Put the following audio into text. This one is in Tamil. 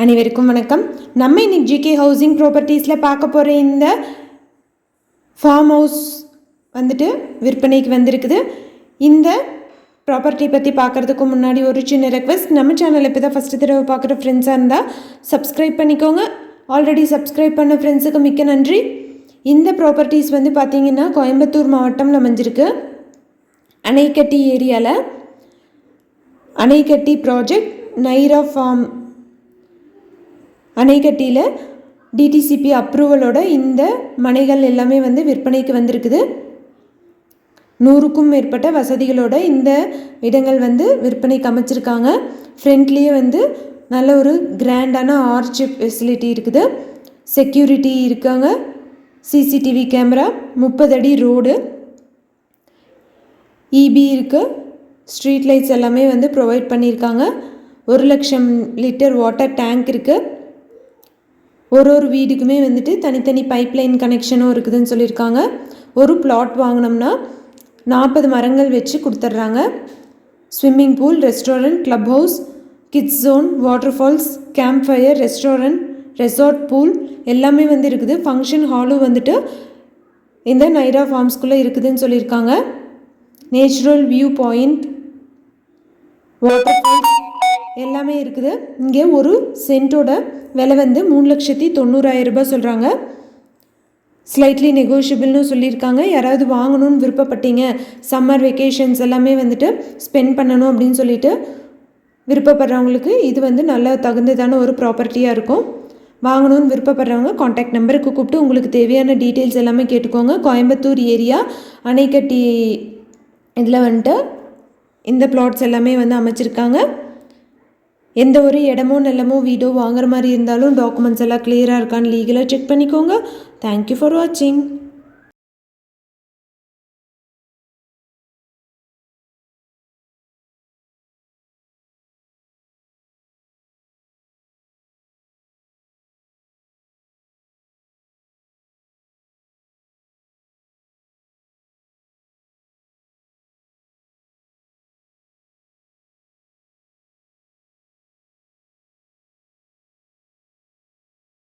அனைவருக்கும் வணக்கம். நம்ம இன்னைக்கு ஜிகே ஹவுசிங் ப்ராப்பர்ட்டிஸில் பார்க்க போகிற இந்த ஃபார்ம் ஹவுஸ் வந்துட்டு விற்பனைக்கு வந்திருக்குது. இந்த ப்ராப்பர்ட்டி பற்றி பார்க்குறதுக்கு முன்னாடி ஒரு சின்ன ரெக்வெஸ்ட், நம்ம சேனல் இப்போ தான் ஃபஸ்ட்டு தடவை பார்க்குற ஃப்ரெண்ட்ஸாக இருந்தால் சப்ஸ்கிரைப் பண்ணிக்கோங்க. ஆல்ரெடி சப்ஸ்கிரைப் பண்ண ஃப்ரெண்ட்ஸுக்கு மிக்க நன்றி. இந்த ப்ராப்பர்ட்டிஸ் வந்து பார்த்திங்கன்னா கோயம்புத்தூர் மாவட்டம்ல அமைஞ்சிருக்கு. அணைக்கட்டி ஏரியாவில் அணைக்கட்டி ப்ராஜெக்ட் நைரா ஃபார்ம் அணைக்கட்டியில் டிடிசிபி அப்ரூவலோட இந்த மனைகள் எல்லாமே வந்து விற்பனைக்கு வந்திருக்குது. 100க்கும் மேற்பட்ட வசதிகளோட இந்த இடங்கள் வந்து விற்பனைக்கு அமைச்சிருக்காங்க. ஃப்ரண்ட்லேயே வந்து நல்ல ஒரு கிராண்டான ஆர்ச் ஃபெசிலிட்டி இருக்குது. செக்யூரிட்டி இருக்காங்க. சிசிடிவி கேமரா, 30 அடி ரோடு, இபி இருக்குது. ஸ்ட்ரீட் லைட்ஸ் எல்லாமே வந்து ப்ரொவைட் பண்ணியிருக்காங்க. 1,00,000 லிட்டர் வாட்டர் டேங்க் இருக்குது. ஒரு வீடுக்குமே வந்துட்டு தனித்தனி பைப்லைன் கனெக்ஷனும் இருக்குதுன்னு சொல்லியிருக்காங்க. ஒரு பிளாட் வாங்கினோம்னா 40 மரங்கள் வச்சு கொடுத்துட்றாங்க. Swimming pool, restaurant, club house, kids zone, water falls, camp fire, restaurant, resort, pool எல்லாமே வந்து இருக்குது. ஃபங்க்ஷன் ஹாலும் வந்துட்டு இந்த நைரா ஃபார்ம்ஸ்குள்ளே இருக்குதுன்னு சொல்லியிருக்காங்க. Natural view point, water falls எல்லாமே இருக்குது. இங்கே ஒரு சென்ட்டோட விலை வந்து 3,90,000 ரூபாய் சொல்கிறாங்க. ஸ்லைட்லி நெகோஷியபிள்னு சொல்லியிருக்காங்க. யாராவது வாங்கணும்னு விருப்பப்பட்டீங்க, சம்மர் வெக்கேஷன்ஸ் எல்லாமே வந்துட்டு ஸ்பெண்ட் பண்ணணும் அப்படின்னு சொல்லிட்டு விருப்பப்படுறவங்களுக்கு இது வந்து நல்ல தகுந்ததான ஒரு ப்ராப்பர்ட்டியாக இருக்கும். வாங்கணும்னு விருப்பப்படுறவங்க காண்டாக்ட் நம்பருக்கு கூப்பிட்டு உங்களுக்கு தேவையான டீட்டெயில்ஸ் எல்லாமே கேட்டுக்கோங்க. கோயம்புத்தூர் ஏரியா அணைக்கட்டி இதில் வந்துட்டு இந்த பிளாட்ஸ் எல்லாமே வந்து அமைச்சிருக்காங்க. எந்த ஒரு இடமோ நிலமோ வீடோ வாங்குற மாதிரி இருந்தாலும் டாக்குமெண்ட்ஸ் எல்லாம் கிளியராக இருக்கான்னு லீகலாக செக் பண்ணிக்கோங்க. தேங்க்யூ ஃபார் வாட்சிங்.